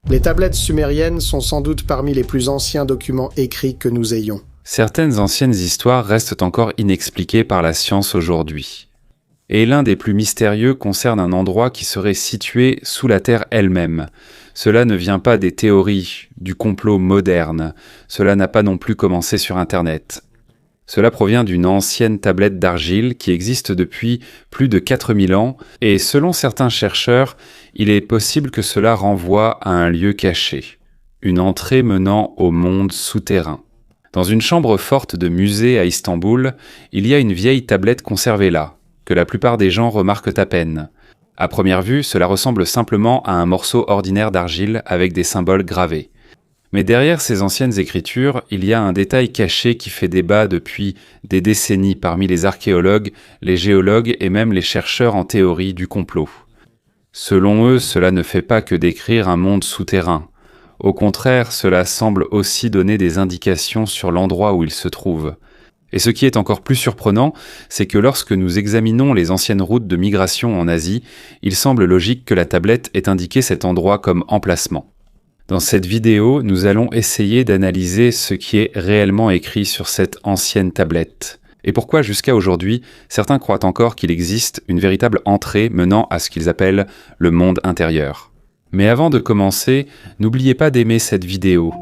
Les tablettes sumériennes sont sans doute parmi les plus anciens documents écrits que nous ayons. Certaines anciennes histoires restent encore inexpliquées par la science aujourd'hui. Et l'un des plus mystérieux concerne un endroit qui serait situé sous la Terre elle-même. Cela ne vient pas des théories, du complot moderne. Cela n'a pas non plus commencé sur Internet. Cela provient d'une ancienne tablette d'argile qui existe depuis plus de 4000 ans et selon certains chercheurs, il est possible que cela renvoie à un lieu caché, une entrée menant au monde souterrain. Dans une chambre forte de musée à Istanbul, il y a une vieille tablette conservée là, que la plupart des gens remarquent à peine. À première vue, cela ressemble simplement à un morceau ordinaire d'argile avec des symboles gravés. Mais derrière ces anciennes écritures, il y a un détail caché qui fait débat depuis des décennies parmi les archéologues, les géologues et même les chercheurs en théorie du complot. Selon eux, cela ne fait pas que décrire un monde souterrain. Au contraire, cela semble aussi donner des indications sur l'endroit où il se trouve. Et ce qui est encore plus surprenant, c'est que lorsque nous examinons les anciennes routes de migration en Asie, il semble logique que la tablette ait indiqué cet endroit comme emplacement. Dans cette vidéo, nous allons essayer d'analyser ce qui est réellement écrit sur cette ancienne tablette. Et pourquoi jusqu'à aujourd'hui, certains croient encore qu'il existe une véritable entrée menant à ce qu'ils appellent le monde intérieur. Mais avant de commencer, n'oubliez pas d'aimer cette vidéo.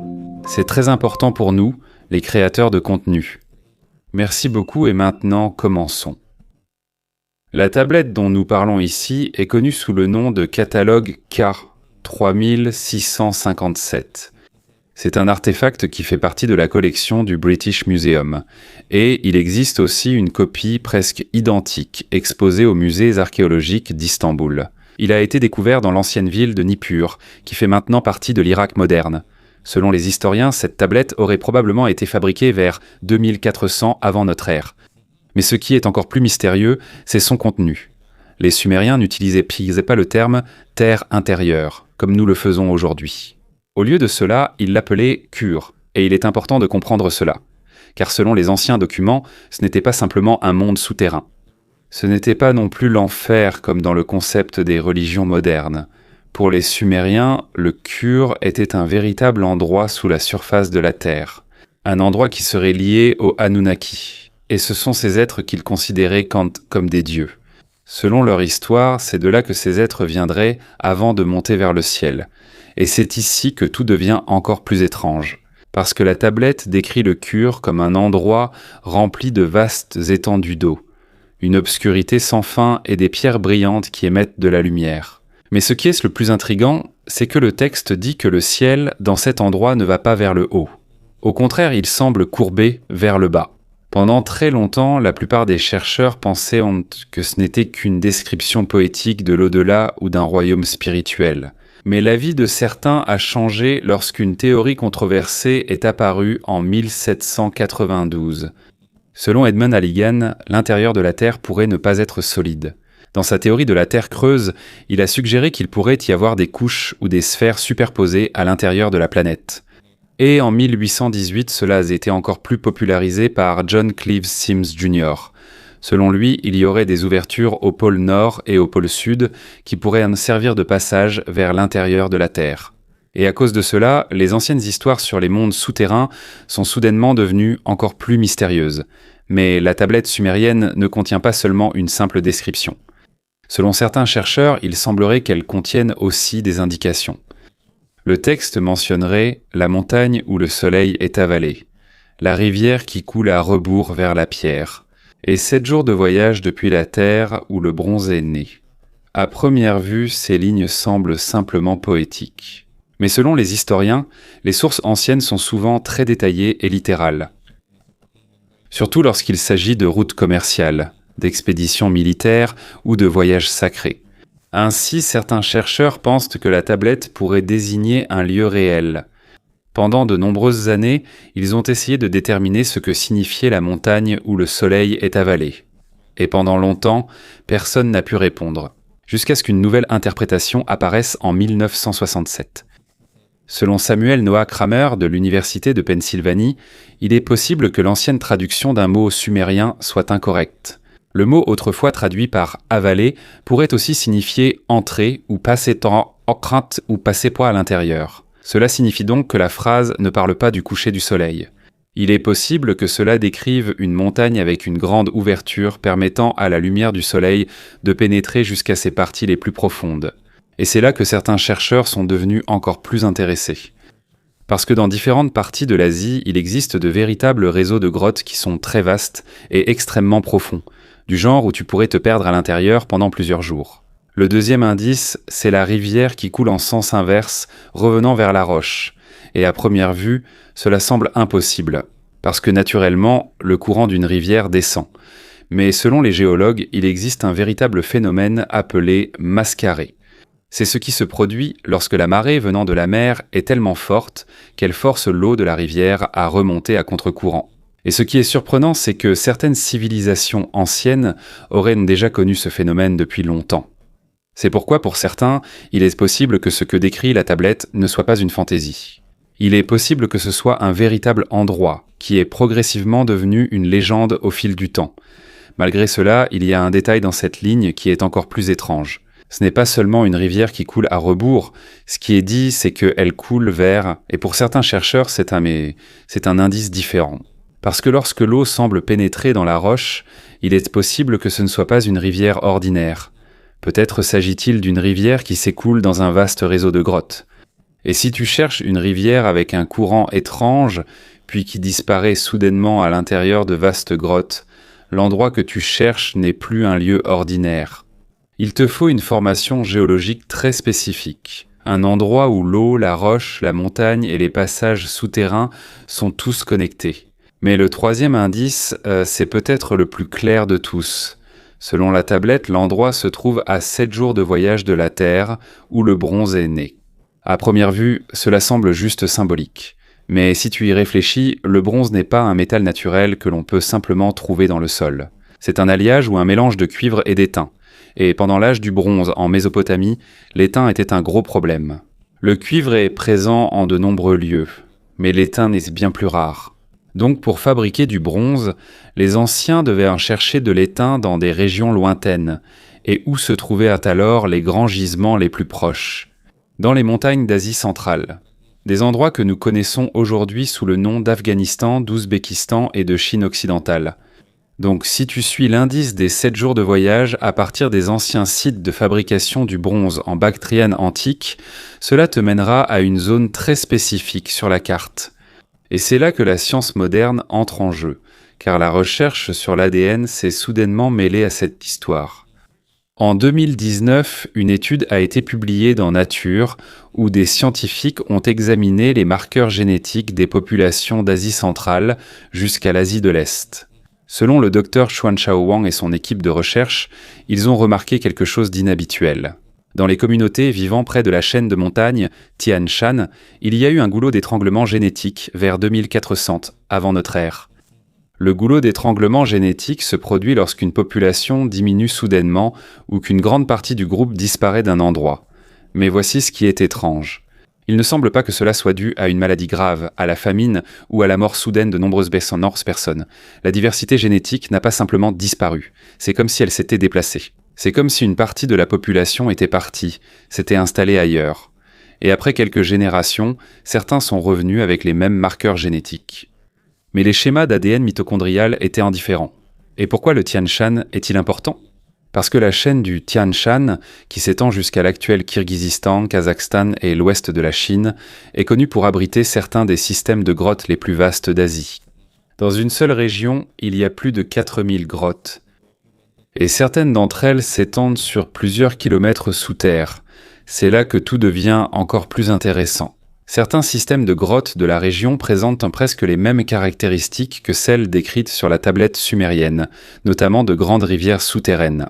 C'est très important pour nous, les créateurs de contenu. Merci beaucoup et maintenant, commençons. La tablette dont nous parlons ici est connue sous le nom de catalogue K 3657. C'est un artefact qui fait partie de la collection du British Museum. Et il existe aussi une copie presque identique, exposée aux musées archéologiques d'Istanbul. Il a été découvert dans l'ancienne ville de Nippur, qui fait maintenant partie de l'Irak moderne. Selon les historiens, cette tablette aurait probablement été fabriquée vers 2400 avant notre ère. Mais ce qui est encore plus mystérieux, c'est son contenu. Les Sumériens n'utilisaient pas le terme « terre intérieure », comme nous le faisons aujourd'hui. Au lieu de cela, ils l'appelaient « Kur », et il est important de comprendre cela. Car selon les anciens documents, ce n'était pas simplement un monde souterrain. Ce n'était pas non plus l'enfer comme dans le concept des religions modernes. Pour les Sumériens, le Kur était un véritable endroit sous la surface de la Terre. Un endroit qui serait lié aux Anunnaki. Et ce sont ces êtres qu'ils considéraient comme des dieux. Selon leur histoire, c'est de là que ces êtres viendraient avant de monter vers le ciel. Et c'est ici que tout devient encore plus étrange. Parce que la tablette décrit le Kur comme un endroit rempli de vastes étendues d'eau. Une obscurité sans fin et des pierres brillantes qui émettent de la lumière. Mais ce qui est le plus intriguant, c'est que le texte dit que le ciel, dans cet endroit, ne va pas vers le haut. Au contraire, il semble courber vers le bas. Pendant très longtemps, la plupart des chercheurs pensaient que ce n'était qu'une description poétique de l'au-delà ou d'un royaume spirituel. Mais l'avis de certains a changé lorsqu'une théorie controversée est apparue en 1792. Selon Edmund Halligan, l'intérieur de la Terre pourrait ne pas être solide. Dans sa théorie de la Terre creuse, il a suggéré qu'il pourrait y avoir des couches ou des sphères superposées à l'intérieur de la planète. Et en 1818, cela a été encore plus popularisé par John Cleves Symmes Jr. Selon lui, il y aurait des ouvertures au pôle nord et au pôle sud qui pourraient servir de passage vers l'intérieur de la Terre. Et à cause de cela, les anciennes histoires sur les mondes souterrains sont soudainement devenues encore plus mystérieuses. Mais la tablette sumérienne ne contient pas seulement une simple description. Selon certains chercheurs, il semblerait qu'elle contienne aussi des indications. Le texte mentionnerait la montagne où le soleil est avalé, la rivière qui coule à rebours vers la pierre, et 7 jours de voyage depuis la terre où le bronze est né. À première vue, ces lignes semblent simplement poétiques. Mais selon les historiens, les sources anciennes sont souvent très détaillées et littérales. Surtout lorsqu'il s'agit de routes commerciales, d'expéditions militaires ou de voyages sacrés. Ainsi, certains chercheurs pensent que la tablette pourrait désigner un lieu réel. Pendant de nombreuses années, ils ont essayé de déterminer ce que signifiait la montagne où le soleil est avalé. Et pendant longtemps, personne n'a pu répondre, jusqu'à ce qu'une nouvelle interprétation apparaisse en 1967. Selon Samuel Noah Kramer de l'Université de Pennsylvanie, il est possible que l'ancienne traduction d'un mot sumérien soit incorrecte. Le mot autrefois traduit par avaler pourrait aussi signifier entrer ou passer temps, crainte ou passer poids à l'intérieur. Cela signifie donc que la phrase ne parle pas du coucher du soleil. Il est possible que cela décrive une montagne avec une grande ouverture permettant à la lumière du soleil de pénétrer jusqu'à ses parties les plus profondes. Et c'est là que certains chercheurs sont devenus encore plus intéressés. Parce que dans différentes parties de l'Asie, il existe de véritables réseaux de grottes qui sont très vastes et extrêmement profonds, du genre où tu pourrais te perdre à l'intérieur pendant plusieurs jours. Le deuxième indice, c'est la rivière qui coule en sens inverse, revenant vers la roche. Et à première vue, cela semble impossible, parce que naturellement, le courant d'une rivière descend. Mais selon les géologues, il existe un véritable phénomène appelé mascaré. C'est ce qui se produit lorsque la marée venant de la mer est tellement forte qu'elle force l'eau de la rivière à remonter à contre-courant. Et ce qui est surprenant, c'est que certaines civilisations anciennes auraient déjà connu ce phénomène depuis longtemps. C'est pourquoi, pour certains, il est possible que ce que décrit la tablette ne soit pas une fantaisie. Il est possible que ce soit un véritable endroit, qui est progressivement devenu une légende au fil du temps. Malgré cela, il y a un détail dans cette ligne qui est encore plus étrange. Ce n'est pas seulement une rivière qui coule à rebours, ce qui est dit, c'est qu'elle coule vers, et pour certains chercheurs, c'est un indice différent. Parce que lorsque l'eau semble pénétrer dans la roche, il est possible que ce ne soit pas une rivière ordinaire. Peut-être s'agit-il d'une rivière qui s'écoule dans un vaste réseau de grottes. Et si tu cherches une rivière avec un courant étrange, puis qui disparaît soudainement à l'intérieur de vastes grottes, l'endroit que tu cherches n'est plus un lieu ordinaire. Il te faut une formation géologique très spécifique, un endroit où l'eau, la roche, la montagne et les passages souterrains sont tous connectés. Mais le troisième indice, c'est peut-être le plus clair de tous. Selon la tablette, l'endroit se trouve à 7 jours de voyage de la Terre, où le bronze est né. À première vue, cela semble juste symbolique. Mais si tu y réfléchis, le bronze n'est pas un métal naturel que l'on peut simplement trouver dans le sol. C'est un alliage ou un mélange de cuivre et d'étain. Et pendant l'âge du bronze en Mésopotamie, l'étain était un gros problème. Le cuivre est présent en de nombreux lieux, mais l'étain est bien plus rare. Donc pour fabriquer du bronze, les anciens devaient en chercher de l'étain dans des régions lointaines, et où se trouvaient alors les grands gisements les plus proches. Dans les montagnes d'Asie centrale. Des endroits que nous connaissons aujourd'hui sous le nom d'Afghanistan, d'Ouzbékistan et de Chine occidentale. Donc si tu suis l'indice des 7 jours de voyage à partir des anciens sites de fabrication du bronze en Bactriane antique, cela te mènera à une zone très spécifique sur la carte. Et c'est là que la science moderne entre en jeu, car la recherche sur l'ADN s'est soudainement mêlée à cette histoire. En 2019, une étude a été publiée dans Nature où des scientifiques ont examiné les marqueurs génétiques des populations d'Asie centrale jusqu'à l'Asie de l'Est. Selon le docteur Xuanchao Wang et son équipe de recherche, ils ont remarqué quelque chose d'inhabituel. Dans les communautés vivant près de la chaîne de montagnes Tian Shan, il y a eu un goulot d'étranglement génétique vers 2400 avant notre ère. Le goulot d'étranglement génétique se produit lorsqu'une population diminue soudainement ou qu'une grande partie du groupe disparaît d'un endroit. Mais voici ce qui est étrange. Il ne semble pas que cela soit dû à une maladie grave, à la famine ou à la mort soudaine de nombreuses personnes. La diversité génétique n'a pas simplement disparu. C'est comme si elle s'était déplacée. C'est comme si une partie de la population était partie, s'était installée ailleurs. Et après quelques générations, certains sont revenus avec les mêmes marqueurs génétiques. Mais les schémas d'ADN mitochondrial étaient indifférents. Et pourquoi le Tian Shan est-il important ? Parce que la chaîne du Tian Shan, qui s'étend jusqu'à l'actuel Kirghizistan, Kazakhstan et l'ouest de la Chine, est connue pour abriter certains des systèmes de grottes les plus vastes d'Asie. Dans une seule région, il y a plus de 4000 grottes. Et certaines d'entre elles s'étendent sur plusieurs kilomètres sous terre. C'est là que tout devient encore plus intéressant. Certains systèmes de grottes de la région présentent presque les mêmes caractéristiques que celles décrites sur la tablette sumérienne, notamment de grandes rivières souterraines.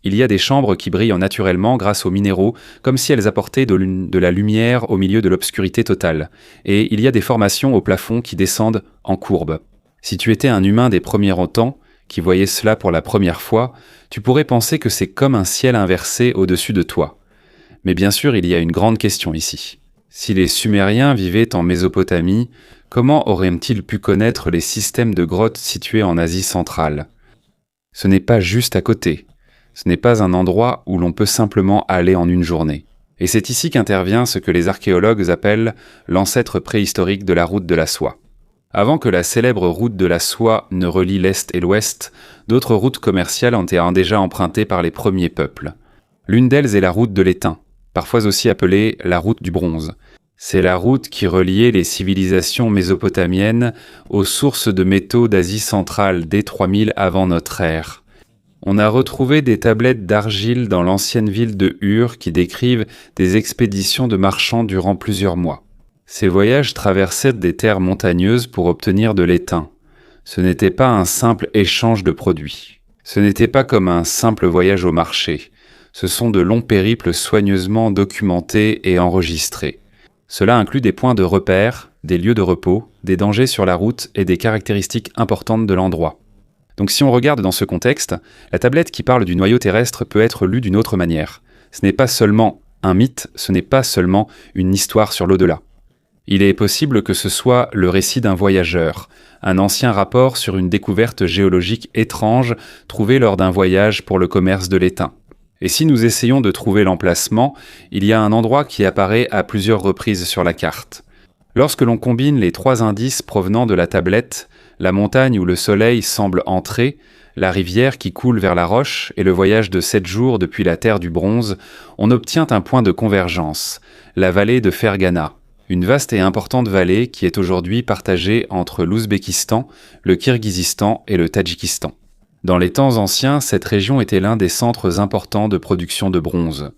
Il y a des chambres qui brillent naturellement grâce aux minéraux, comme si elles apportaient de la lumière au milieu de l'obscurité totale. Et il y a des formations au plafond qui descendent en courbe. Si tu étais un humain des premiers temps, qui voyait cela pour la première fois, tu pourrais penser que c'est comme un ciel inversé au-dessus de toi. Mais bien sûr, il y a une grande question ici. Si les Sumériens vivaient en Mésopotamie, comment auraient-ils pu connaître les systèmes de grottes situés en Asie centrale ? Ce n'est pas juste à côté. Ce n'est pas un endroit où l'on peut simplement aller en une journée. Et c'est ici qu'intervient ce que les archéologues appellent l'ancêtre préhistorique de la route de la soie. Avant que la célèbre route de la soie ne relie l'Est et l'Ouest, d'autres routes commerciales ont été déjà empruntées par les premiers peuples. L'une d'elles est la route de l'étain, parfois aussi appelée la route du bronze. C'est la route qui reliait les civilisations mésopotamiennes aux sources de métaux d'Asie centrale dès 3000 avant notre ère. On a retrouvé des tablettes d'argile dans l'ancienne ville de Ur qui décrivent des expéditions de marchands durant plusieurs mois. Ces voyages traversaient des terres montagneuses pour obtenir de l'étain. Ce n'était pas un simple échange de produits. Ce n'était pas comme un simple voyage au marché. Ce sont de longs périples soigneusement documentés et enregistrés. Cela inclut des points de repère, des lieux de repos, des dangers sur la route et des caractéristiques importantes de l'endroit. Donc si on regarde dans ce contexte, la tablette qui parle du noyau terrestre peut être lue d'une autre manière. Ce n'est pas seulement un mythe, ce n'est pas seulement une histoire sur l'au-delà. Il est possible que ce soit le récit d'un voyageur, un ancien rapport sur une découverte géologique étrange trouvée lors d'un voyage pour le commerce de l'étain. Et si nous essayons de trouver l'emplacement, il y a un endroit qui apparaît à plusieurs reprises sur la carte. Lorsque l'on combine les 3 indices provenant de la tablette, la montagne où le soleil semble entrer, la rivière qui coule vers la roche et le voyage de 7 jours depuis la terre du bronze, on obtient un point de convergence, la vallée de Fergana, une vaste et importante vallée qui est aujourd'hui partagée entre l'Ouzbékistan, le Kirghizistan et le Tadjikistan. Dans les temps anciens, cette région était l'un des centres importants de production de bronze.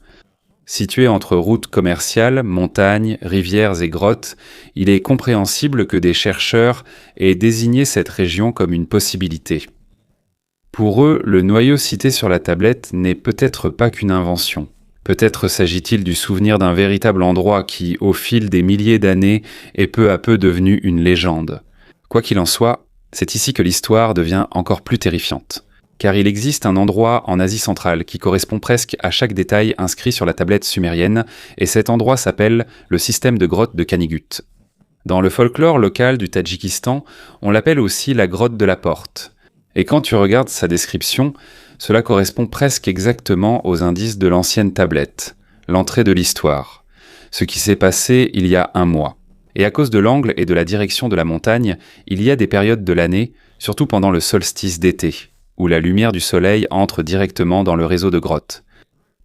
Situé entre routes commerciales, montagnes, rivières et grottes, il est compréhensible que des chercheurs aient désigné cette région comme une possibilité. Pour eux, le noyau cité sur la tablette n'est peut-être pas qu'une invention. Peut-être s'agit-il du souvenir d'un véritable endroit qui, au fil des milliers d'années, est peu à peu devenu une légende. Quoi qu'il en soit, c'est ici que l'histoire devient encore plus terrifiante. Car il existe un endroit en Asie centrale qui correspond presque à chaque détail inscrit sur la tablette sumérienne, et cet endroit s'appelle le système de grotte de Kanigut. Dans le folklore local du Tadjikistan, on l'appelle aussi la grotte de la porte. Et quand tu regardes sa description, cela correspond presque exactement aux indices de l'ancienne tablette, l'entrée de l'histoire, ce qui s'est passé il y a 1 mois. Et à cause de l'angle et de la direction de la montagne, il y a des périodes de l'année, surtout pendant le solstice d'été, où la lumière du soleil entre directement dans le réseau de grottes.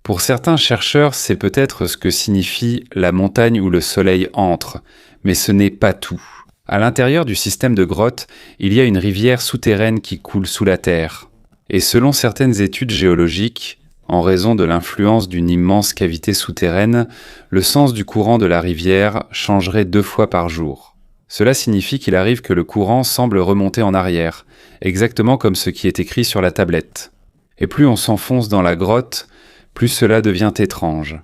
Pour certains chercheurs, c'est peut-être ce que signifie la montagne où le soleil entre, mais ce n'est pas tout. À l'intérieur du système de grottes, il y a une rivière souterraine qui coule sous la terre. Et selon certaines études géologiques, en raison de l'influence d'une immense cavité souterraine, le sens du courant de la rivière changerait 2 fois par jour. Cela signifie qu'il arrive que le courant semble remonter en arrière, exactement comme ce qui est écrit sur la tablette. Et plus on s'enfonce dans la grotte, plus cela devient étrange.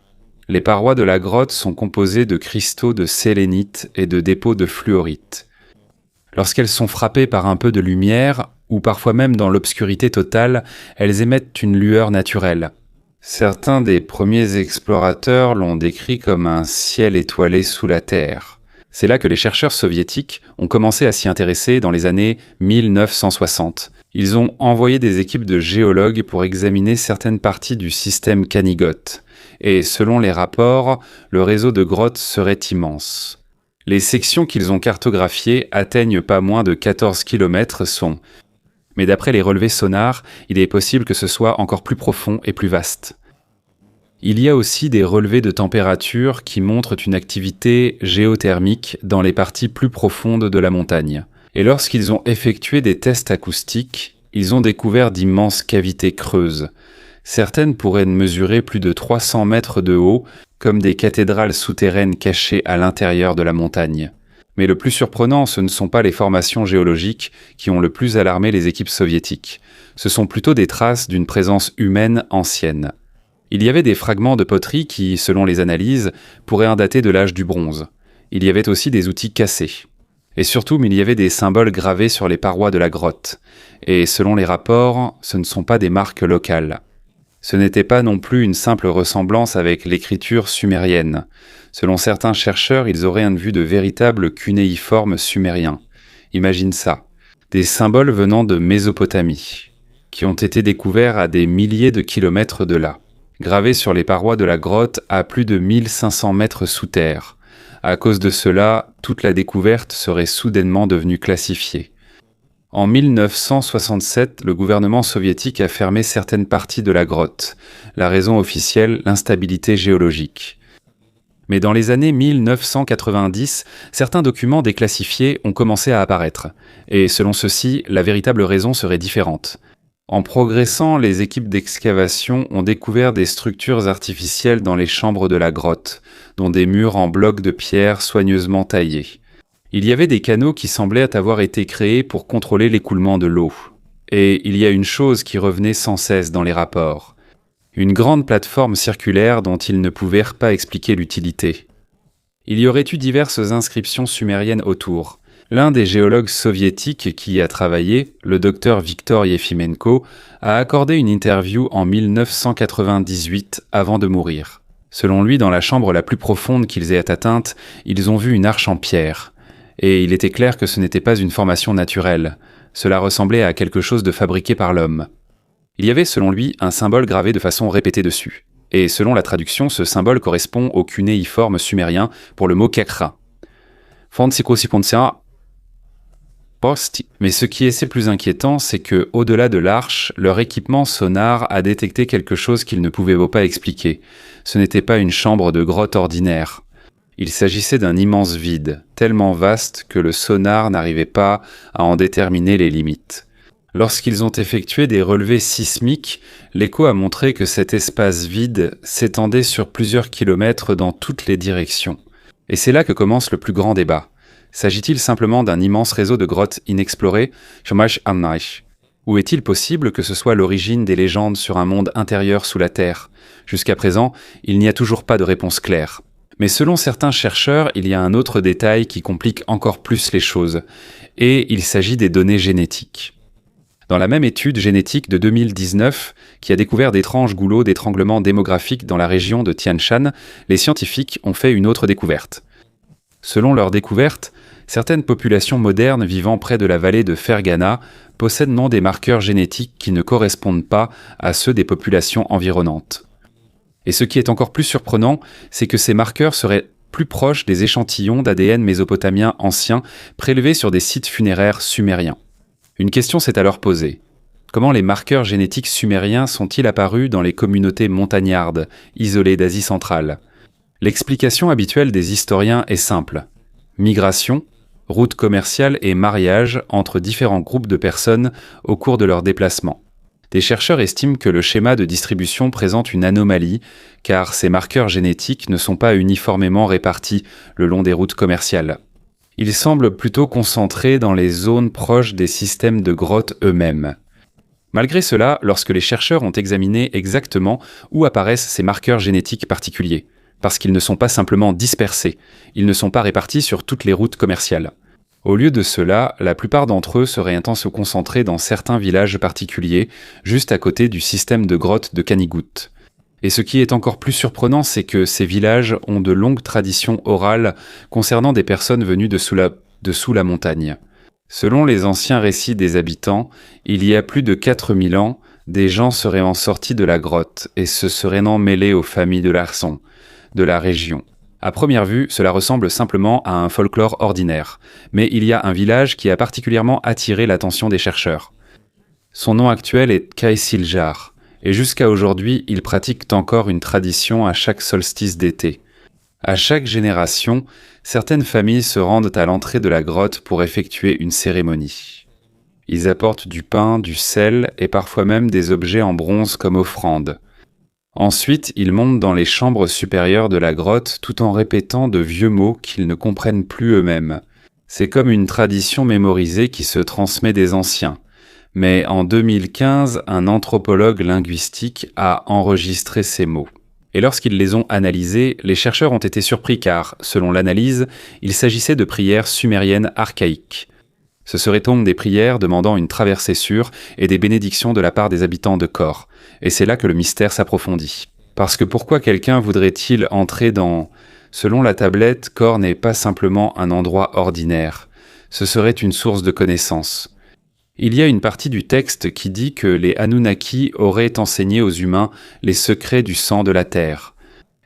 Les parois de la grotte sont composées de cristaux de sélénite et de dépôts de fluorite. Lorsqu'elles sont frappées par un peu de lumière, ou parfois même dans l'obscurité totale, elles émettent une lueur naturelle. Certains des premiers explorateurs l'ont décrit comme un ciel étoilé sous la terre. C'est là que les chercheurs soviétiques ont commencé à s'y intéresser dans les années 1960. Ils ont envoyé des équipes de géologues pour examiner certaines parties du système Kanigot. Et selon les rapports, le réseau de grottes serait immense. Les sections qu'ils ont cartographiées atteignent pas moins de 14 km sont. Mais d'après les relevés sonars, il est possible que ce soit encore plus profond et plus vaste. Il y a aussi des relevés de température qui montrent une activité géothermique dans les parties plus profondes de la montagne. Et lorsqu'ils ont effectué des tests acoustiques, ils ont découvert d'immenses cavités creuses. Certaines pourraient mesurer plus de 300 mètres de haut, comme des cathédrales souterraines cachées à l'intérieur de la montagne. Mais le plus surprenant, ce ne sont pas les formations géologiques qui ont le plus alarmé les équipes soviétiques. Ce sont plutôt des traces d'une présence humaine ancienne. Il y avait des fragments de poterie qui, selon les analyses, pourraient en dater de l'âge du bronze. Il y avait aussi des outils cassés. Et surtout, il y avait des symboles gravés sur les parois de la grotte. Et selon les rapports, ce ne sont pas des marques locales. Ce n'était pas non plus une simple ressemblance avec l'écriture sumérienne. Selon certains chercheurs, ils auraient vu de véritables cunéiformes sumériens. Imagine ça. Des symboles venant de Mésopotamie. qui ont été découverts à des milliers de kilomètres de là, gravés sur les parois de la grotte à plus de 1500 mètres sous terre. À cause de cela, toute la découverte serait soudainement devenue classifiée. En 1967, le gouvernement soviétique a fermé certaines parties de la grotte. La raison officielle, l'instabilité géologique. Mais dans les années 1990, certains documents déclassifiés ont commencé à apparaître. Et selon ceux-ci, la véritable raison serait différente. En progressant, les équipes d'excavation ont découvert des structures artificielles dans les chambres de la grotte, dont des murs en blocs de pierre soigneusement taillés. Il y avait des canaux qui semblaient avoir été créés pour contrôler l'écoulement de l'eau. Et il y a une chose qui revenait sans cesse dans les rapports. Une grande plateforme circulaire dont ils ne pouvaient pas expliquer l'utilité. Il y aurait eu diverses inscriptions sumériennes autour. L'un des géologues soviétiques qui y a travaillé, le docteur Viktor Yefimenko, a accordé une interview en 1998 avant de mourir. Selon lui, dans la chambre la plus profonde qu'ils aient atteinte, ils ont vu une arche en pierre. Et il était clair que ce n'était pas une formation naturelle. Cela ressemblait à quelque chose de fabriqué par l'homme. Il y avait, selon lui, un symbole gravé de façon répétée dessus. Et selon la traduction, ce symbole correspond au cunéiforme sumérien pour le mot kekra. Mais ce qui est plus inquiétant, c'est que, au-delà de l'arche, leur équipement sonar a détecté quelque chose qu'ils ne pouvaient pas expliquer. Ce n'était pas une chambre de grotte ordinaire. Il s'agissait d'un immense vide, tellement vaste que le sonar n'arrivait pas à en déterminer les limites. Lorsqu'ils ont effectué des relevés sismiques, l'écho a montré que cet espace vide s'étendait sur plusieurs kilomètres dans toutes les directions. Et c'est là que commence le plus grand débat. S'agit-il simplement d'un immense réseau de grottes inexplorées, ou est-il possible que ce soit l'origine des légendes sur un monde intérieur sous la Terre ? Jusqu'à présent, il n'y a toujours pas de réponse claire. Mais selon certains chercheurs, il y a un autre détail qui complique encore plus les choses, et il s'agit des données génétiques. Dans la même étude génétique de 2019, qui a découvert d'étranges goulots d'étranglement démographique dans la région de Tian Shan, les scientifiques ont fait une autre découverte. Selon leur découverte, certaines populations modernes vivant près de la vallée de Fergana possèdent non des marqueurs génétiques qui ne correspondent pas à ceux des populations environnantes. Et ce qui est encore plus surprenant, c'est que ces marqueurs seraient plus proches des échantillons d'ADN mésopotamiens anciens prélevés sur des sites funéraires sumériens. Une question s'est alors posée. Comment les marqueurs génétiques sumériens sont-ils apparus dans les communautés montagnardes, isolées d'Asie centrale ? L'explication habituelle des historiens est simple. Migration, routes commerciales et mariage entre différents groupes de personnes au cours de leur déplacement. Des chercheurs estiment que le schéma de distribution présente une anomalie, car ces marqueurs génétiques ne sont pas uniformément répartis le long des routes commerciales. Ils semblent plutôt concentrés dans les zones proches des systèmes de grottes eux-mêmes. Malgré cela, lorsque les chercheurs ont examiné exactement où apparaissent ces marqueurs génétiques particuliers, parce qu'ils ne sont pas simplement dispersés, ils ne sont pas répartis sur toutes les routes commerciales. Au lieu de cela, la plupart d'entre eux seraient se concentrer dans certains villages particuliers, juste à côté du système de grottes de Kanigut. Et ce qui est encore plus surprenant, c'est que ces villages ont de longues traditions orales concernant des personnes venues de sous la montagne. Selon les anciens récits des habitants, il y a plus de 4000 ans, des gens seraient sortis de la grotte et se seraient mêlés aux familles de l'arçon, de la région. À première vue, cela ressemble simplement à un folklore ordinaire, mais il y a un village qui a particulièrement attiré l'attention des chercheurs. Son nom actuel est Kaisiljar, et jusqu'à aujourd'hui, ils pratiquent encore une tradition à chaque solstice d'été. À chaque génération, certaines familles se rendent à l'entrée de la grotte pour effectuer une cérémonie. Ils apportent du pain, du sel et parfois même des objets en bronze comme offrande. Ensuite, ils montent dans les chambres supérieures de la grotte tout en répétant de vieux mots qu'ils ne comprennent plus eux-mêmes. C'est comme une tradition mémorisée qui se transmet des anciens. Mais en 2015, un anthropologue linguistique a enregistré ces mots. Et lorsqu'ils les ont analysés, les chercheurs ont été surpris car, selon l'analyse, il s'agissait de prières sumériennes archaïques. Ce seraient donc des prières demandant une traversée sûre et des bénédictions de la part des habitants de Kor. Et c'est là que le mystère s'approfondit. Parce que pourquoi quelqu'un voudrait-il entrer dans... Selon la tablette, Kor n'est pas simplement un endroit ordinaire. Ce serait une source de connaissances. Il y a une partie du texte qui dit que les Anunnaki auraient enseigné aux humains les secrets du sang de la Terre.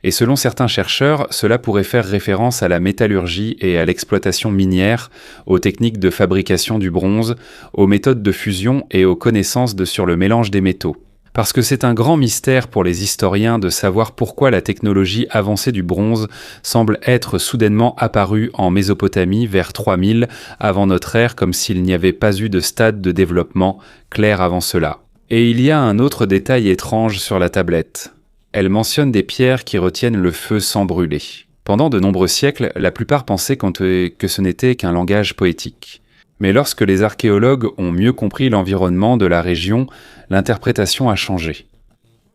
Et selon certains chercheurs, cela pourrait faire référence à la métallurgie et à l'exploitation minière, aux techniques de fabrication du bronze, aux méthodes de fusion et aux connaissances sur le mélange des métaux. Parce que c'est un grand mystère pour les historiens de savoir pourquoi la technologie avancée du bronze semble être soudainement apparue en Mésopotamie vers 3000 avant notre ère, comme s'il n'y avait pas eu de stade de développement clair avant cela. Et il y a un autre détail étrange sur la tablette. Elle mentionne des pierres qui retiennent le feu sans brûler. Pendant de nombreux siècles, la plupart pensaient que ce n'était qu'un langage poétique. Mais lorsque les archéologues ont mieux compris l'environnement de la région, l'interprétation a changé.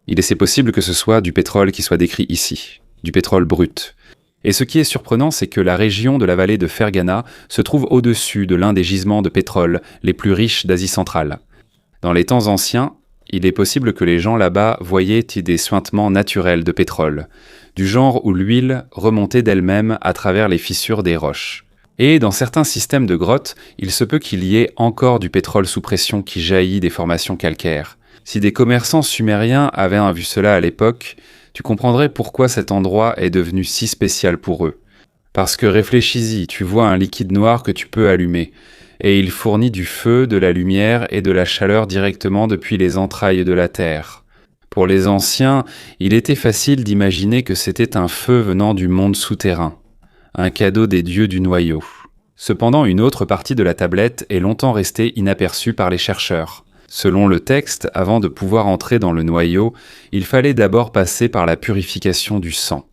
Il est possible que ce soit du pétrole qui soit décrit ici, du pétrole brut. Et ce qui est surprenant, c'est que la région de la vallée de Fergana se trouve au-dessus de l'un des gisements de pétrole les plus riches d'Asie centrale. Dans les temps anciens, il est possible que les gens là-bas voyaient des suintements naturels de pétrole, du genre où l'huile remontait d'elle-même à travers les fissures des roches. Et dans certains systèmes de grottes, il se peut qu'il y ait encore du pétrole sous pression qui jaillit des formations calcaires. Si des commerçants sumériens avaient vu cela à l'époque, tu comprendrais pourquoi cet endroit est devenu si spécial pour eux. Parce que réfléchis-y, tu vois un liquide noir que tu peux allumer, et il fournit du feu, de la lumière et de la chaleur directement depuis les entrailles de la terre. Pour les anciens, il était facile d'imaginer que c'était un feu venant du monde souterrain. Un cadeau des dieux du noyau. Cependant, une autre partie de la tablette est longtemps restée inaperçue par les chercheurs. Selon le texte, avant de pouvoir entrer dans le noyau, il fallait d'abord passer par la purification du sang.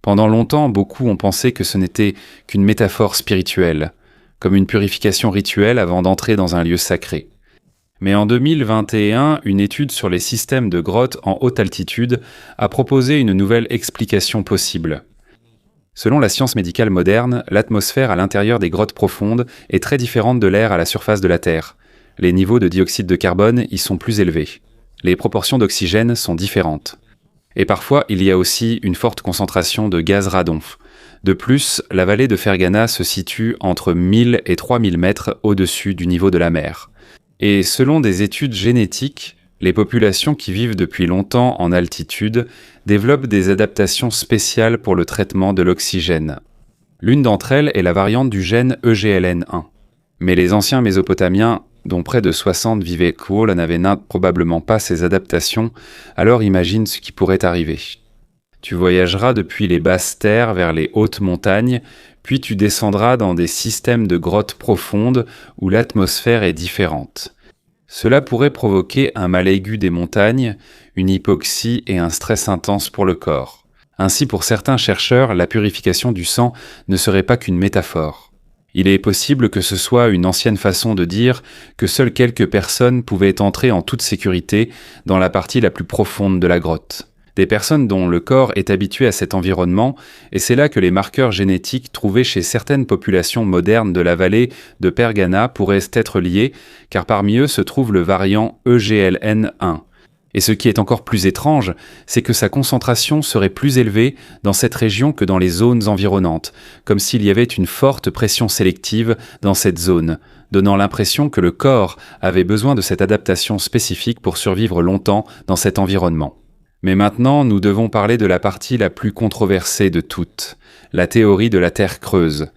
Pendant longtemps, beaucoup ont pensé que ce n'était qu'une métaphore spirituelle, comme une purification rituelle avant d'entrer dans un lieu sacré. Mais en 2021, une étude sur les systèmes de grottes en haute altitude a proposé une nouvelle explication possible. Selon la science médicale moderne, l'atmosphère à l'intérieur des grottes profondes est très différente de l'air à la surface de la Terre. Les niveaux de dioxyde de carbone y sont plus élevés. Les proportions d'oxygène sont différentes. Et parfois, il y a aussi une forte concentration de gaz radon. De plus, la vallée de Fergana se situe entre 1000 et 3000 mètres au-dessus du niveau de la mer. Et selon des études génétiques, les populations qui vivent depuis longtemps en altitude développent des adaptations spéciales pour le traitement de l'oxygène. L'une d'entre elles est la variante du gène EGLN1. Mais les anciens Mésopotamiens, dont près de 60 vivaient cool, n'avaient probablement pas ces adaptations, alors imagine ce qui pourrait arriver. Tu voyageras depuis les basses terres vers les hautes montagnes, puis tu descendras dans des systèmes de grottes profondes où l'atmosphère est différente. Cela pourrait provoquer un mal aigu des montagnes, une hypoxie et un stress intense pour le corps. Ainsi, pour certains chercheurs, la purification du sang ne serait pas qu'une métaphore. Il est possible que ce soit une ancienne façon de dire que seules quelques personnes pouvaient entrer en toute sécurité dans la partie la plus profonde de la grotte. Des personnes dont le corps est habitué à cet environnement, et c'est là que les marqueurs génétiques trouvés chez certaines populations modernes de la vallée de Fergana pourraient être liés, car parmi eux se trouve le variant EGLN1. Et ce qui est encore plus étrange, c'est que sa concentration serait plus élevée dans cette région que dans les zones environnantes, comme s'il y avait une forte pression sélective dans cette zone, donnant l'impression que le corps avait besoin de cette adaptation spécifique pour survivre longtemps dans cet environnement. Mais maintenant, nous devons parler de la partie la plus controversée de toutes, la théorie de la Terre creuse.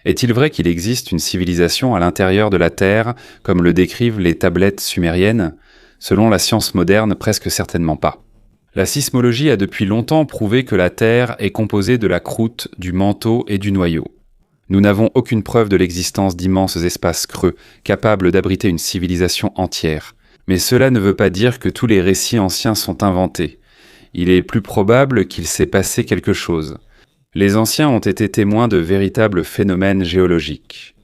Est-il vrai qu'il existe une civilisation à l'intérieur de la Terre, comme le décrivent les tablettes sumériennes ? Selon la science moderne, presque certainement pas. La sismologie a depuis longtemps prouvé que la Terre est composée de la croûte, du manteau et du noyau. Nous n'avons aucune preuve de l'existence d'immenses espaces creux, capables d'abriter une civilisation entière. Mais cela ne veut pas dire que tous les récits anciens sont inventés. Il est plus probable qu'il s'est passé quelque chose. Les anciens ont été témoins de véritables phénomènes géologiques.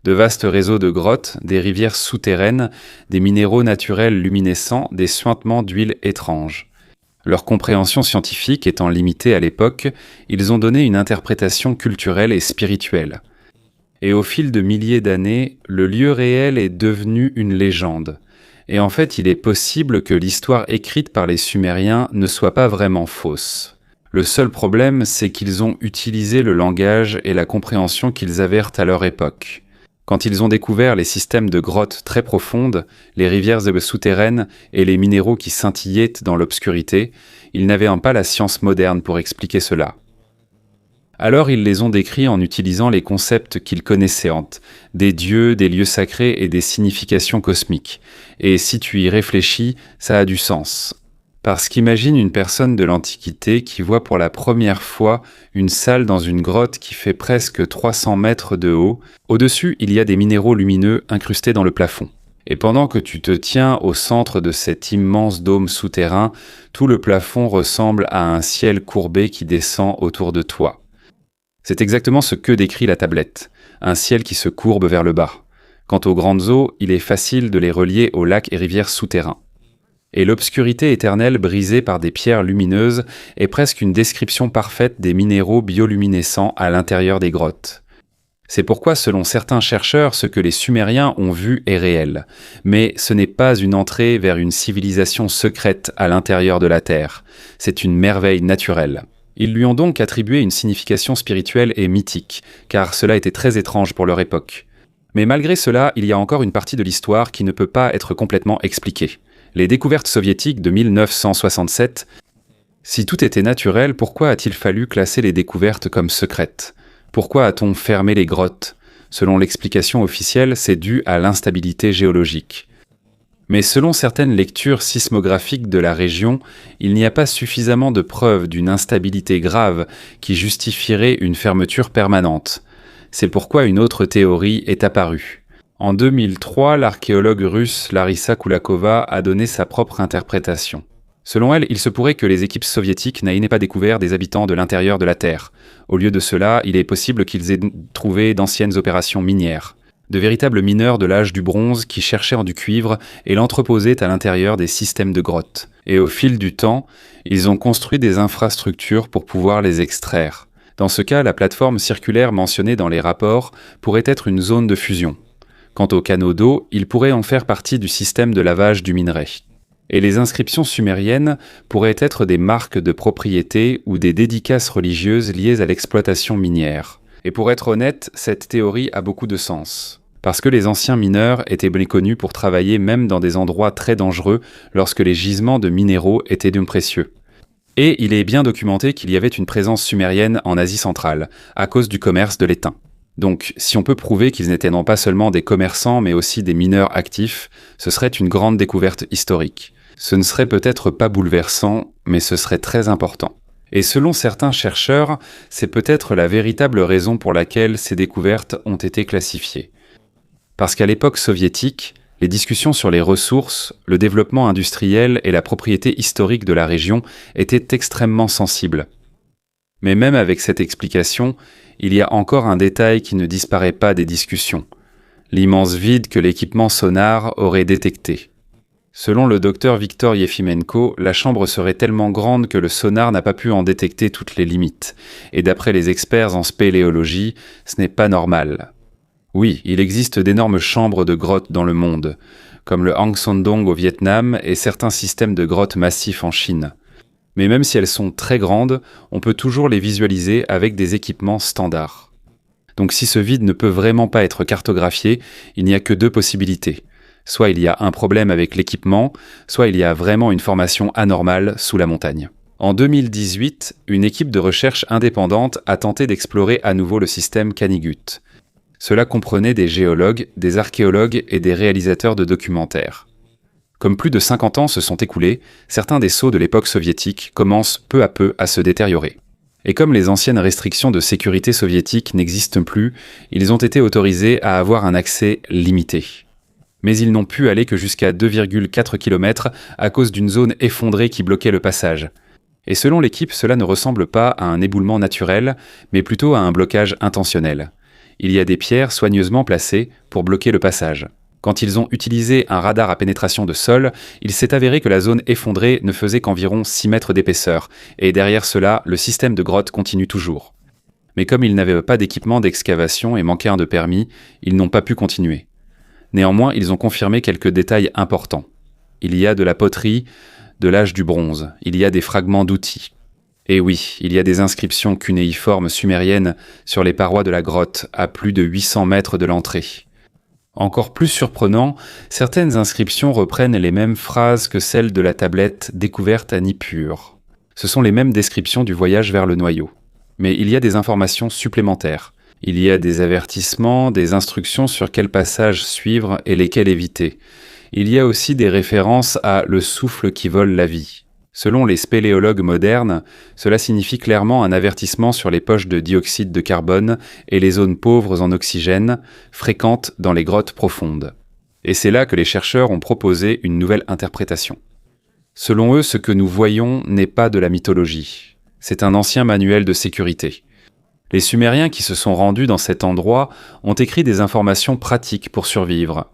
De vastes réseaux de grottes, des rivières souterraines, des minéraux naturels luminescents, des suintements d'huile étranges. Leur compréhension scientifique étant limitée à l'époque, ils ont donné une interprétation culturelle et spirituelle. Et au fil de milliers d'années, le lieu réel est devenu une légende. Et en fait, il est possible que l'histoire écrite par les Sumériens ne soit pas vraiment fausse. Le seul problème, c'est qu'ils ont utilisé le langage et la compréhension qu'ils avaient à leur époque. Quand ils ont découvert les systèmes de grottes très profondes, les rivières souterraines et les minéraux qui scintillaient dans l'obscurité, ils n'avaient pas la science moderne pour expliquer cela. Alors ils les ont décrits en utilisant les concepts qu'ils connaissaient, des dieux, des lieux sacrés et des significations cosmiques. Et si tu y réfléchis, ça a du sens. Parce qu'imagine une personne de l'Antiquité qui voit pour la première fois une salle dans une grotte qui fait presque 300 mètres de haut. Au-dessus, il y a des minéraux lumineux incrustés dans le plafond. Et pendant que tu te tiens au centre de cet immense dôme souterrain, tout le plafond ressemble à un ciel courbé qui descend autour de toi. C'est exactement ce que décrit la tablette, un ciel qui se courbe vers le bas. Quant aux grandes eaux, il est facile de les relier aux lacs et rivières souterrains. Et l'obscurité éternelle brisée par des pierres lumineuses est presque une description parfaite des minéraux bioluminescents à l'intérieur des grottes. C'est pourquoi, selon certains chercheurs, ce que les Sumériens ont vu est réel. Mais ce n'est pas une entrée vers une civilisation secrète à l'intérieur de la Terre. C'est une merveille naturelle. Ils lui ont donc attribué une signification spirituelle et mythique, car cela était très étrange pour leur époque. Mais malgré cela, il y a encore une partie de l'histoire qui ne peut pas être complètement expliquée. Les découvertes soviétiques de 1967. Si tout était naturel, pourquoi a-t-il fallu classer les découvertes comme secrètes ? Pourquoi a-t-on fermé les grottes ? Selon l'explication officielle, c'est dû à l'instabilité géologique. Mais selon certaines lectures sismographiques de la région, il n'y a pas suffisamment de preuves d'une instabilité grave qui justifierait une fermeture permanente. C'est pourquoi une autre théorie est apparue. En 2003, l'archéologue russe Larissa Kulakova a donné sa propre interprétation. Selon elle, il se pourrait que les équipes soviétiques n'aient pas découvert des habitants de l'intérieur de la Terre. Au lieu de cela, il est possible qu'ils aient trouvé d'anciennes opérations minières. De véritables mineurs de l'âge du bronze qui cherchaient du cuivre et l'entreposaient à l'intérieur des systèmes de grottes. Et au fil du temps, ils ont construit des infrastructures pour pouvoir les extraire. Dans ce cas, la plateforme circulaire mentionnée dans les rapports pourrait être une zone de fusion. Quant aux canaux d'eau, ils pourraient en faire partie du système de lavage du minerai. Et les inscriptions sumériennes pourraient être des marques de propriété ou des dédicaces religieuses liées à l'exploitation minière. Et pour être honnête, cette théorie a beaucoup de sens. Parce que les anciens mineurs étaient bien connus pour travailler même dans des endroits très dangereux lorsque les gisements de minéraux étaient d'un précieux. Et il est bien documenté qu'il y avait une présence sumérienne en Asie centrale, à cause du commerce de l'étain. Donc, si on peut prouver qu'ils n'étaient non pas seulement des commerçants, mais aussi des mineurs actifs, ce serait une grande découverte historique. Ce ne serait peut-être pas bouleversant, mais ce serait très important. Et selon certains chercheurs, c'est peut-être la véritable raison pour laquelle ces découvertes ont été classifiées. Parce qu'à l'époque soviétique, les discussions sur les ressources, le développement industriel et la propriété historique de la région étaient extrêmement sensibles. Mais même avec cette explication, il y a encore un détail qui ne disparaît pas des discussions, l'immense vide que l'équipement sonar aurait détecté. Selon le docteur Viktor Yefimenko, la chambre serait tellement grande que le sonar n'a pas pu en détecter toutes les limites. Et d'après les experts en spéléologie, ce n'est pas normal. Oui, il existe d'énormes chambres de grottes dans le monde, comme le Hang Son Doong au Vietnam et certains systèmes de grottes massifs en Chine. Mais même si elles sont très grandes, on peut toujours les visualiser avec des équipements standards. Donc si ce vide ne peut vraiment pas être cartographié, il n'y a que deux possibilités. Soit il y a un problème avec l'équipement, soit il y a vraiment une formation anormale sous la montagne. En 2018, une équipe de recherche indépendante a tenté d'explorer à nouveau le système Canigute. Cela comprenait des géologues, des archéologues et des réalisateurs de documentaires. Comme plus de 50 ans se sont écoulés, certains des sceaux de l'époque soviétique commencent peu à peu à se détériorer. Et comme les anciennes restrictions de sécurité soviétiques n'existent plus, ils ont été autorisés à avoir un accès limité. Mais ils n'ont pu aller que jusqu'à 2,4 km à cause d'une zone effondrée qui bloquait le passage. Et selon l'équipe, cela ne ressemble pas à un éboulement naturel, mais plutôt à un blocage intentionnel. Il y a des pierres soigneusement placées pour bloquer le passage. Quand ils ont utilisé un radar à pénétration de sol, il s'est avéré que la zone effondrée ne faisait qu'environ 6 mètres d'épaisseur, et derrière cela, le système de grotte continue toujours. Mais comme ils n'avaient pas d'équipement d'excavation et manquaient de permis, ils n'ont pas pu continuer. Néanmoins, ils ont confirmé quelques détails importants. Il y a de la poterie de l'âge du bronze, il y a des fragments d'outils. Et oui, il y a des inscriptions cunéiformes sumériennes sur les parois de la grotte à plus de 800 mètres de l'entrée. Encore plus surprenant, certaines inscriptions reprennent les mêmes phrases que celles de la tablette découverte à Nippur. Ce sont les mêmes descriptions du voyage vers le noyau. Mais il y a des informations supplémentaires. Il y a des avertissements, des instructions sur quels passages suivre et lesquels éviter. Il y a aussi des références à « le souffle qui vole la vie ». Selon les spéléologues modernes, cela signifie clairement un avertissement sur les poches de dioxyde de carbone et les zones pauvres en oxygène, fréquentes dans les grottes profondes. Et c'est là que les chercheurs ont proposé une nouvelle interprétation. Selon eux, ce que nous voyons n'est pas de la mythologie. C'est un ancien manuel de sécurité. Les Sumériens qui se sont rendus dans cet endroit ont écrit des informations pratiques pour survivre.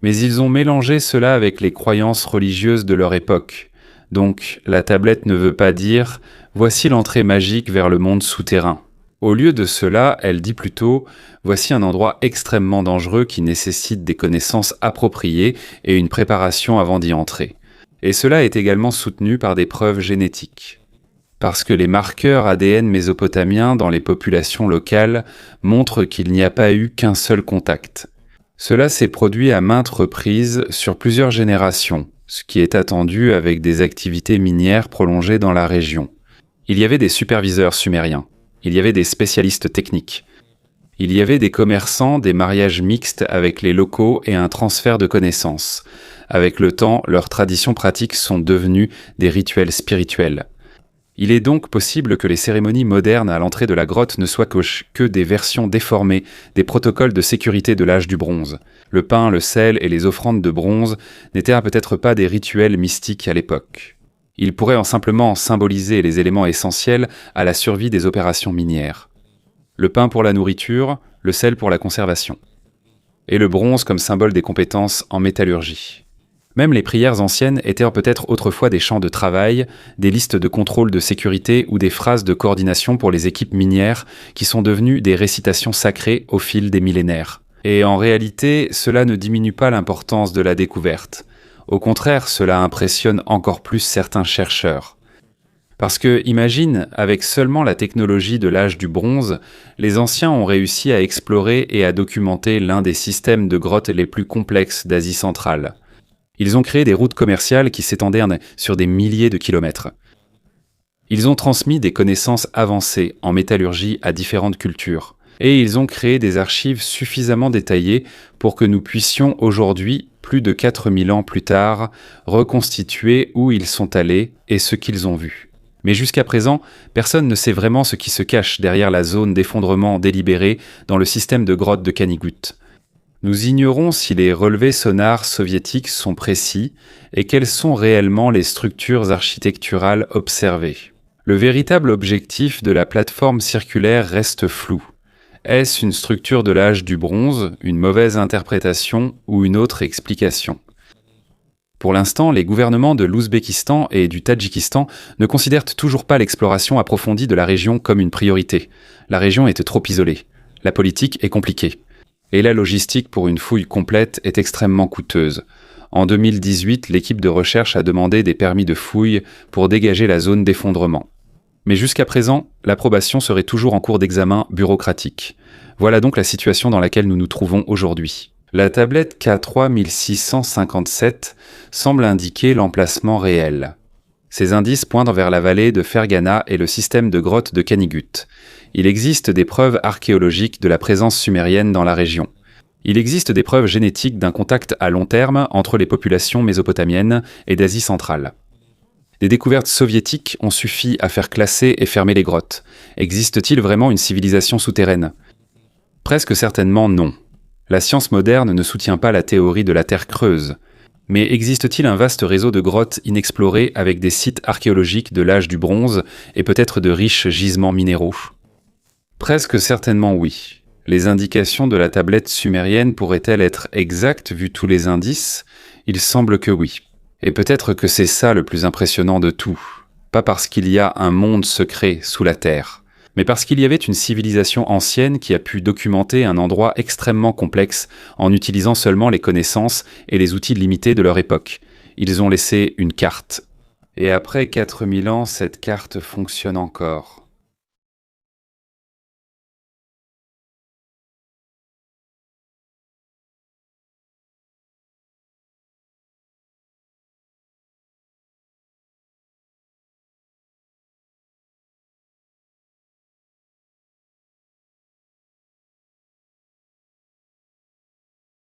Mais ils ont mélangé cela avec les croyances religieuses de leur époque. Donc, la tablette ne veut pas dire « voici l'entrée magique vers le monde souterrain ». Au lieu de cela, elle dit plutôt « voici un endroit extrêmement dangereux qui nécessite des connaissances appropriées et une préparation avant d'y entrer ». Et cela est également soutenu par des preuves génétiques. Parce que les marqueurs ADN mésopotamiens dans les populations locales montrent qu'il n'y a pas eu qu'un seul contact. Cela s'est produit à maintes reprises sur plusieurs générations, ce qui est attendu avec des activités minières prolongées dans la région. Il y avait des superviseurs sumériens, il y avait des spécialistes techniques, il y avait des commerçants, des mariages mixtes avec les locaux et un transfert de connaissances. Avec le temps, leurs traditions pratiques sont devenues des rituels spirituels. Il est donc possible que les cérémonies modernes à l'entrée de la grotte ne soient que des versions déformées des protocoles de sécurité de l'âge du bronze. Le pain, le sel et les offrandes de bronze n'étaient peut-être pas des rituels mystiques à l'époque. Ils pourraient simplement symboliser les éléments essentiels à la survie des opérations minières. Le pain pour la nourriture, le sel pour la conservation. Et le bronze comme symbole des compétences en métallurgie. Même les prières anciennes étaient peut-être autrefois des champs de travail, des listes de contrôle de sécurité ou des phrases de coordination pour les équipes minières qui sont devenues des récitations sacrées au fil des millénaires. Et en réalité, cela ne diminue pas l'importance de la découverte. Au contraire, cela impressionne encore plus certains chercheurs. Parce que, imagine, avec seulement la technologie de l'âge du bronze, les anciens ont réussi à explorer et à documenter l'un des systèmes de grottes les plus complexes d'Asie centrale. Ils ont créé des routes commerciales qui s'étendaient sur des milliers de kilomètres. Ils ont transmis des connaissances avancées en métallurgie à différentes cultures. Et ils ont créé des archives suffisamment détaillées pour que nous puissions aujourd'hui, plus de 4000 ans plus tard, reconstituer où ils sont allés et ce qu'ils ont vu. Mais jusqu'à présent, personne ne sait vraiment ce qui se cache derrière la zone d'effondrement délibéré dans le système de grottes de Kanigutte. Nous ignorons si les relevés sonars soviétiques sont précis et quelles sont réellement les structures architecturales observées. Le véritable objectif de la plateforme circulaire reste flou. Est-ce une structure de l'âge du bronze, une mauvaise interprétation ou une autre explication ? Pour l'instant, les gouvernements de l'Ouzbékistan et du Tadjikistan ne considèrent toujours pas l'exploration approfondie de la région comme une priorité. La région est trop isolée. La politique est compliquée. Et la logistique pour une fouille complète est extrêmement coûteuse. En 2018, l'équipe de recherche a demandé des permis de fouille pour dégager la zone d'effondrement. Mais jusqu'à présent, l'approbation serait toujours en cours d'examen bureaucratique. Voilà donc la situation dans laquelle nous nous trouvons aujourd'hui. La tablette K3657 semble indiquer l'emplacement réel. Ces indices pointent vers la vallée de Fergana et le système de grottes de Kanigutte. Il existe des preuves archéologiques de la présence sumérienne dans la région. Il existe des preuves génétiques d'un contact à long terme entre les populations mésopotamiennes et d'Asie centrale. Des découvertes soviétiques ont suffi à faire classer et fermer les grottes. Existe-t-il vraiment une civilisation souterraine ? Presque certainement non. La science moderne ne soutient pas la théorie de la Terre creuse. Mais existe-t-il un vaste réseau de grottes inexplorées avec des sites archéologiques de l'âge du bronze et peut-être de riches gisements minéraux ? Presque certainement oui. Les indications de la tablette sumérienne pourraient-elles être exactes vu tous les indices ? Il semble que oui. Et peut-être que c'est ça le plus impressionnant de tout. Pas parce qu'il y a un monde secret sous la terre, mais parce qu'il y avait une civilisation ancienne qui a pu documenter un endroit extrêmement complexe en utilisant seulement les connaissances et les outils limités de leur époque. Ils ont laissé une carte. Et après 4000 ans, cette carte fonctionne encore.